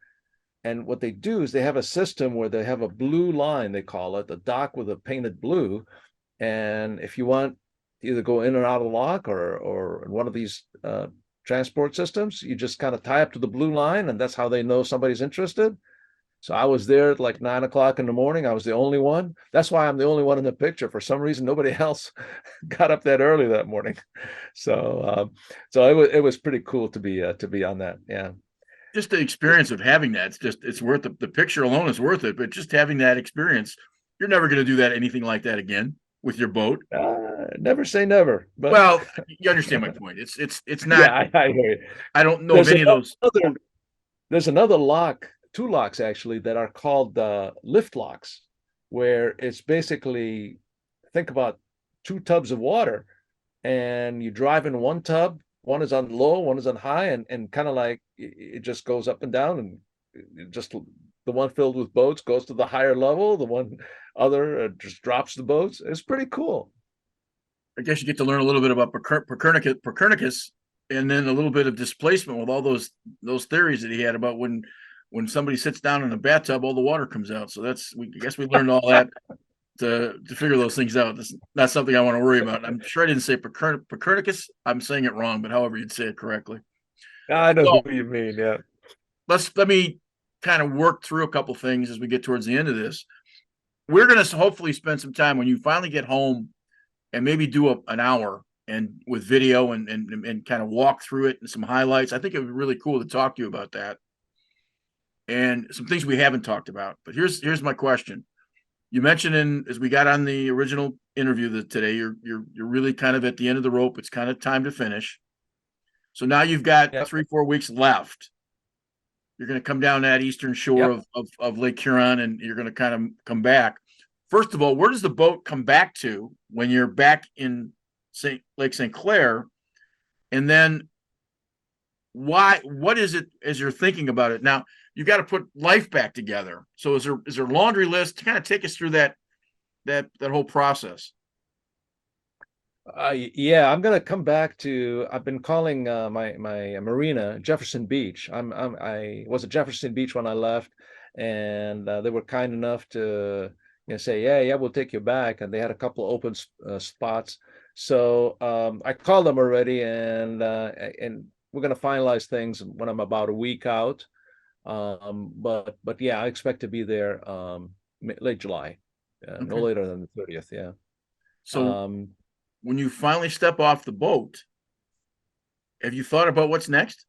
And what they do is they have a system where they have a blue line, they call it, the dock with a painted blue. And if you want to either go in or out of the lock or one of these transport systems, you just kind of tie up to the blue line, and that's how they know somebody's interested. So I was there at like 9 o'clock in the morning. I was the only one. That's why I'm the only one in the picture. For some reason, nobody else got up that early that morning. So it was pretty cool to be on that. Yeah. Just the experience of having that, it's worth it. The picture alone is worth it, but just having that experience, you're never going to do that anything like that again with your boat. Never say never, but Well, you understand my point. It's not. yeah, I hear you. I don't know of There's any of those. there's another lock, two locks actually, that are called lift locks, where it's basically, think about two tubs of water, and you drive in one tub, one is on low, one is on high, and kind of like it just goes up and down, and just the one filled with boats goes to the higher level, the one other just drops the boats. It's pretty cool. I guess you get to learn a little bit about Copernicus, and then a little bit of displacement with all those theories that he had about when somebody sits down in a bathtub, all the water comes out. So I guess we learned all that to figure those things out. That's not something I want to worry about. I'm sure I didn't say Copernicus. I'm saying it wrong, but however you'd say it correctly. I know So who you mean. Yeah. let me kind of work through a couple things as we get towards the end of this. We're going to hopefully spend some time when you finally get home and maybe do an hour and with video and kind of walk through it and some highlights. I think it would be really cool to talk to you about that and some things we haven't talked about. But here's my question. You mentioned as we got on the original interview today, you're really kind of at the end of the rope. It's kind of time to finish. So now you've got 3-4 weeks left. You're going to come down that eastern shore of Lake Huron, and you're going to kind of come back. First of all, where does the boat come back to when you're back in Lake St. Clair? And then what is it as you're thinking about it? Now, you got to put life back together. So is there a laundry list? Kind of take us through that whole process. Yeah, I'm gonna come back to. I've been calling my marina Jefferson Beach. I was at Jefferson Beach when I left, and they were kind enough to say, yeah, we'll take you back, and they had a couple of open spots. So I called them already, and we're gonna finalize things when I'm about a week out. But yeah, I expect to be there late July, no later than the 30th. Yeah. So when you finally step off the boat, have you thought about what's next?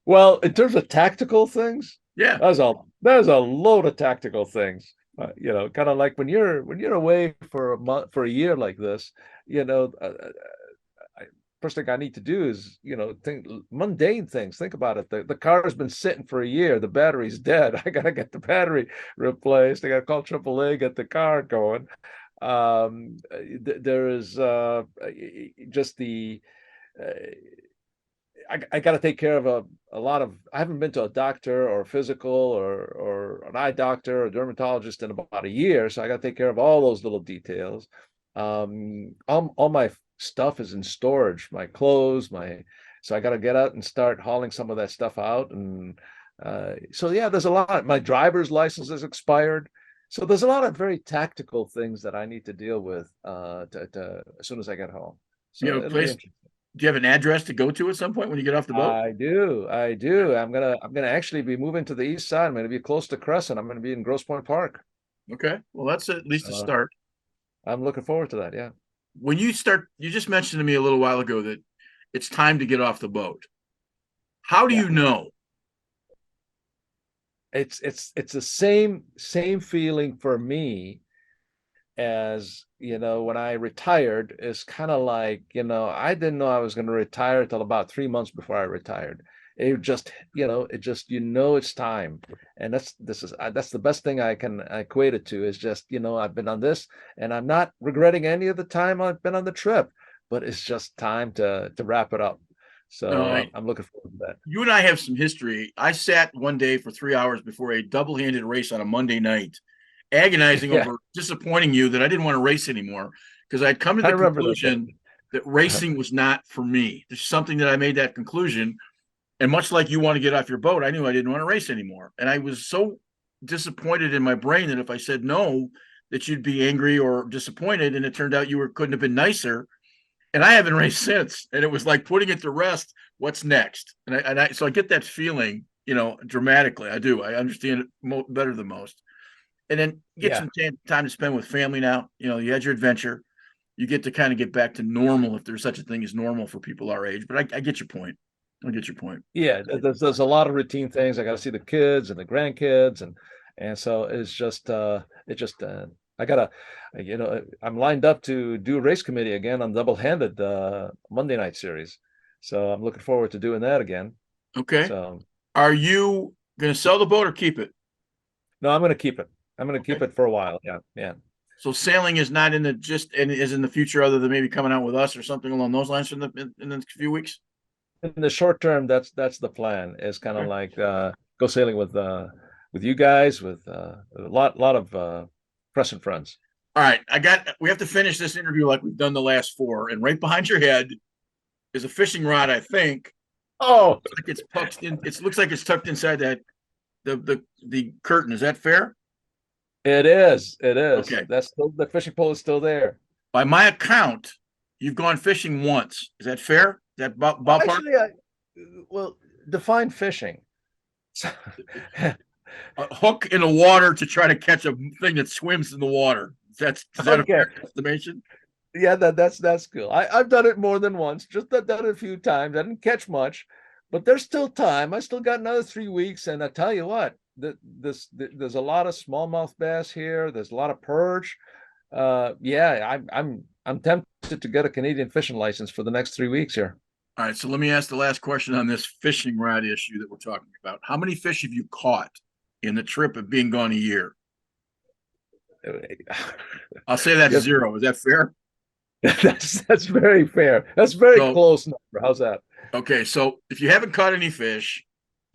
Well, in terms of tactical things, yeah, there's a load of tactical things. Kind of like when you're away for a month, for a year like this, first thing I need to do is, think mundane things. Think about it. The car's been sitting for a year. The battery's dead. I got to get the battery replaced. I got to call AAA, get the car going. There is just I got to take care of a lot of. I haven't been to a doctor or a physical or an eye doctor or a dermatologist in about a year. So I got to take care of all those little details. All my stuff is in storage, my clothes, so I got to get out and start hauling some of that stuff out. And so yeah, there's a lot. My driver's license is expired, so there's a lot of very tactical things that I need to deal with as soon as I get home. So you have a place. Do you have an address to go to at some point when you get off the boat? I do. I'm gonna actually be moving to the east side. I'm gonna be close to Crescent. I'm gonna be in Grosse Pointe Park. Okay, well that's at least a start. I'm looking forward to that. Yeah. When you just mentioned to me a little while ago that it's time to get off the boat. How do you know? It's the same feeling for me as when I retired. Is kind of like I didn't know I was going to retire till about 3 months before I retired. It just it's time, and that's the best thing I can equate it to. Is just I've been on this, and I'm not regretting any of the time I've been on the trip, but it's just time to wrap it up. So I'm looking forward to that. You and I have some history. I sat one day for 3 hours before a double-handed race on a Monday night, agonizing over disappointing you that I didn't want to race anymore because I'd come to the conclusion that racing was not for me. There's something that I made that conclusion. And much like you want to get off your boat, I knew I didn't want to race anymore. And I was so disappointed in my brain that if I said no, that you'd be angry or disappointed. And it turned out you couldn't have been nicer. And I haven't raced since. And it was like putting it to rest. What's next? So I get that feeling dramatically. I do. I understand it better than most. And then get some time to spend with family now. You had your adventure. You get to kind of get back to normal, if there's such a thing as normal for people our age. But I get your point. I get your point. Yeah, there's a lot of routine things. I got to see the kids and the grandkids, and so it's just I gotta, I'm lined up to do race committee again on double-handed Monday night series, so I'm looking forward to doing that again. Okay. So, are you going to sell the boat or keep it? No, I'm going to keep it. I'm going to keep it for a while. Yeah, yeah. So sailing is not in is in the future, other than maybe coming out with us or something along those lines in the few weeks. In the short term, that's the plan. Is kind of like go sailing with you guys, with a lot of press and friends. All right, we have to finish this interview like we've done the last four, and right behind your head is a fishing rod, I think. Oh, it's tucked in. It looks like it's tucked inside that the curtain. Is that fair? It is. It is. Okay. That's still, the fishing pole is still there. By my account, you've gone fishing once. Is that fair? Is that ballpark? Actually, define fishing. A hook in the water to try to catch a thing that swims in the water. Is that a fair estimation? Yeah, that's cool. I've done it more than once. Just done it a few times. I didn't catch much, but there's still time. I still got another 3 weeks, and I tell you what, there's a lot of smallmouth bass here. There's a lot of perch. Yeah, I'm tempted to get a Canadian fishing license for the next 3 weeks here. All right, so let me ask the last question on this fishing rod issue that we're talking about. How many fish have you caught in the trip of being gone a year? I'll say that's 0. Is that fair? That's very fair. That's very close number. How's that? Okay, so if you haven't caught any fish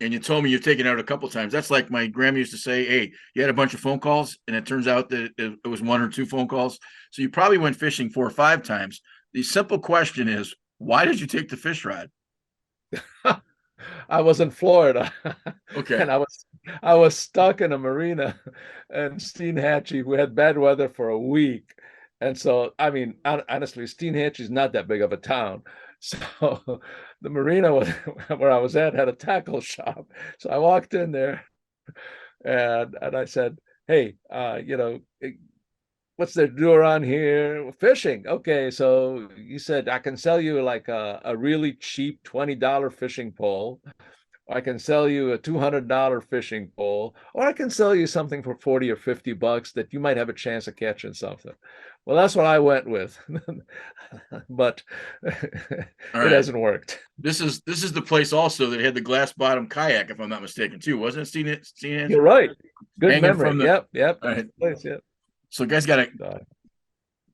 and you told me you've taken it out a couple times, that's like my grandma used to say, hey, you had a bunch of phone calls, and it turns out that it was 1 or 2 phone calls. So you probably went fishing 4 or 5 times. The simple question is, why did you take the fish rod? I was in Florida. Okay. And I was stuck in a marina in Steinhatchee. We had bad weather for a week. And so, I mean, honestly, Steinhatchee is not that big of a town. So the marina where I was at had a tackle shop. So I walked in there and I said, hey, what's there to do around here? Fishing. Okay, so you said I can sell you like a really cheap $20 fishing pole. I can sell you a $200 fishing pole, or I can sell you something for 40 or 50 bucks that you might have a chance of catching something. Well, that's what I went with, but it hasn't worked. This is the place also that had the glass bottom kayak, if I'm not mistaken, too, wasn't it? You're right. Good Hanging memory. from the- Yep. All right. Place, yep. So guys got a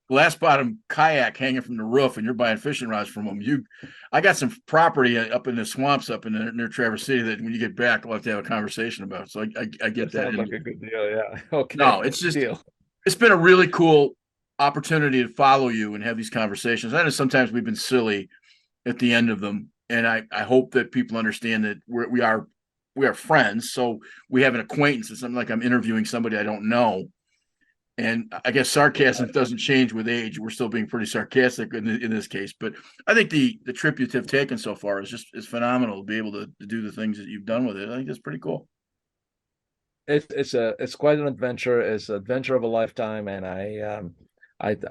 glass bottom kayak hanging from the roof, and you're buying fishing rods from them. I got some property up in the swamps up near Traverse City that when you get back, we'll have to have a conversation about. So I get that. Sounds like a good deal. Yeah. Okay. No, it's just it's been a really cool opportunity to follow you and have these conversations. I know sometimes we've been silly at the end of them, and I hope that people understand that we are friends. So we have an acquaintance. It's something like I'm interviewing somebody I don't know. And I guess sarcasm doesn't change with age. We're still being pretty sarcastic in this case. But I think the trip you have taken so far is phenomenal to be able to do the things that you've done with it. I think that's pretty cool. It's quite an adventure. It's an adventure of a lifetime. And if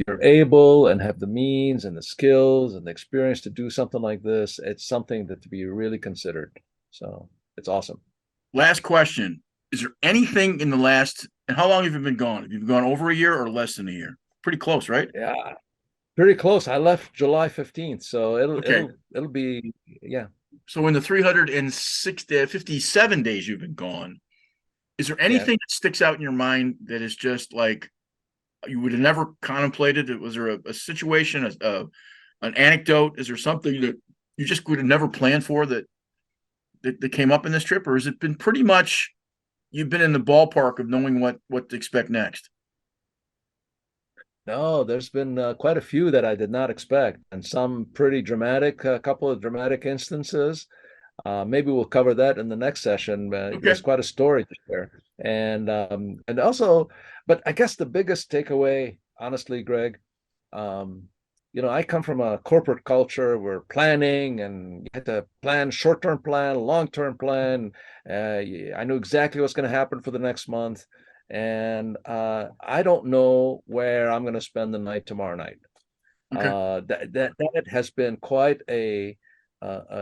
you're able and have the means and the skills and the experience to do something like this, it's something that to be really considered. So it's awesome. Last question. Is there anything in the last, and how long have you been gone? Have you been gone over a year or less than a year? Pretty close, right? Yeah, pretty close. I left July 15th, so it'll be, yeah. So in the 357 days you've been gone, is there anything that sticks out in your mind that is just like you would have never contemplated? Was there a situation, an anecdote? Is there something that you just would have never planned for that came up in this trip, or has it been pretty much you've been in the ballpark of knowing what to expect next? No, there's been quite a few that I did not expect, and some pretty dramatic, a couple of dramatic instances. Maybe we'll cover that in the next session. There's quite a story there. And also, but I guess the biggest takeaway, honestly, Greg, I come from a corporate culture where planning and you have to plan short-term plan, long-term plan. I knew exactly what's going to happen for the next month. And I don't know where I'm going to spend the night tomorrow night. Okay. That has been quite a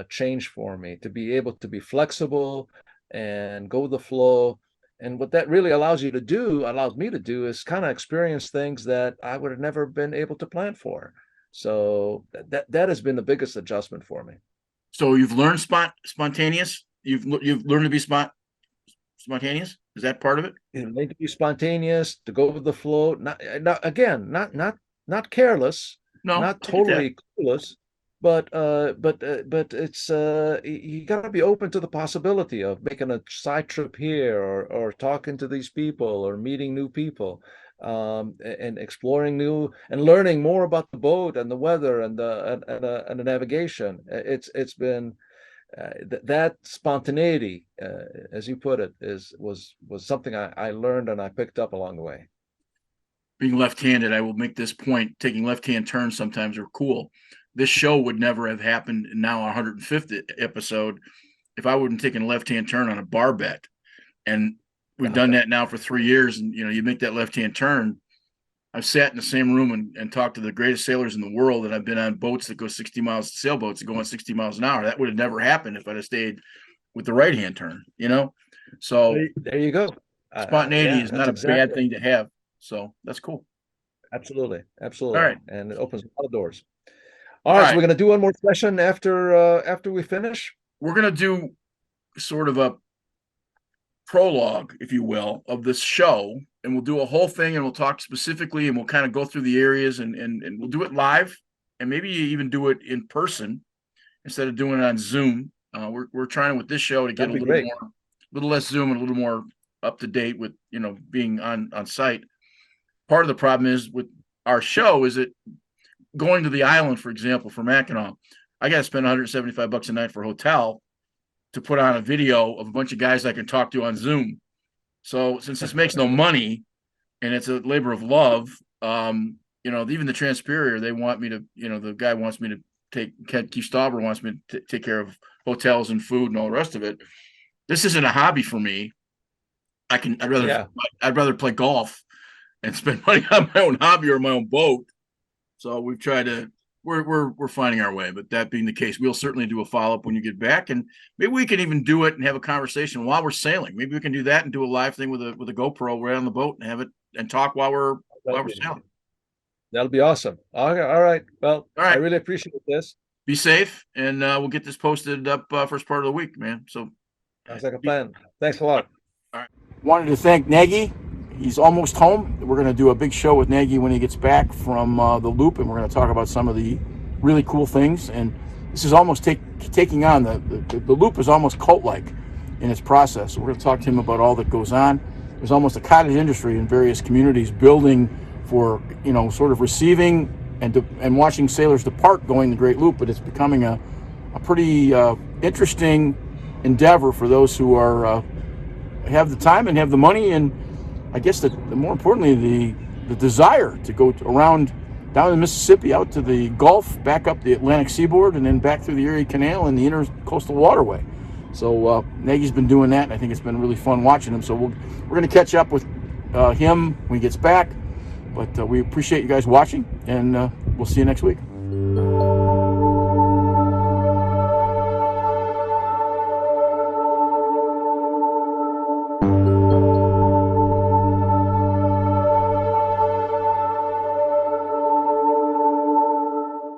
change for me, to be able to be flexible and go with the flow. And what that really allows me to do is kind of experience things that I would have never been able to plan for. So that has been the biggest adjustment for me. So you've learned spontaneous. You've learned to be spontaneous. Is that part of it? Made to be spontaneous, to go with the flow. Not careless, No, not totally clueless, but it's you got to be open to the possibility of making a side trip here, or talking to these people, or meeting new people, and exploring new and learning more about the boat and the weather and the navigation. It's been that spontaneity, as you put it, was something I learned and I picked up along the way. Being left-handed, I will make this point. Taking left-hand turns sometimes are cool. This show would never have happened now 105th episode if I wouldn't taken a left-hand turn on a bar bet. And we've done that now for 3 years. And you make that left-hand turn. I've sat in the same room and talked to the greatest sailors in the world, and I've been on boats that go 60 miles, sailboats that go on 60 miles an hour. That would have never happened if I'd have stayed with the right-hand turn, So there you go. Spontaneity is not a bad thing to have. So that's cool. Absolutely. All right. And it opens a lot of doors. All right. So we're going to do one more session after we finish. We're going to do sort of a prologue, if you will, of this show, and we'll do a whole thing, and we'll talk specifically, and we'll kind of go through the areas, and we'll do it live, and maybe even do it in person instead of doing it on Zoom. We're trying with this show to get a little less Zoom and a little more up to date with being on site. Part of the problem is with our show is that going to the island, for example, for Mackinac, I got to spend $175 a night for a hotel to put on a video of a bunch of guys I can talk to on Zoom. So since this makes no money and it's a labor of love, even the Transperior, they want me to, the guy wants me to Keith Stauber wants me to take care of hotels and food and all the rest of it. This isn't a hobby for me. I'd rather play golf and spend money on my own hobby or my own boat. So we've tried to, we're finding our way, but that being the case, we'll certainly do a follow-up when you get back, and maybe we can even do it and have a conversation while we're sailing. Maybe we can do that and do a live thing with a GoPro right on the boat and have it and talk while we're sailing. That'll be awesome. All right. Well, all right. I really appreciate this. Be safe, and we'll get this posted up first part of the week, man. So sounds like a plan. Thanks a lot. All right. Wanted to thank Nagui. He's almost home. We're going to do a big show with Nagui when he gets back from the loop, and we're going to talk about some of the really cool things. And this is almost taking on the loop is almost cult-like in its process. So we're going to talk to him about all that goes on. There's almost a cottage industry in various communities building for sort of receiving and watching sailors depart going the Great Loop, but it's becoming a pretty interesting endeavor for those who are have the time and have the money, and I guess the more importantly the desire to go around down the Mississippi, out to the Gulf, back up the Atlantic seaboard, and then back through the Erie Canal and the Intercoastal Waterway. So Nagui's been doing that, and I think it's been really fun watching him. So we're going to catch up with him when he gets back. But we appreciate you guys watching, and we'll see you next week.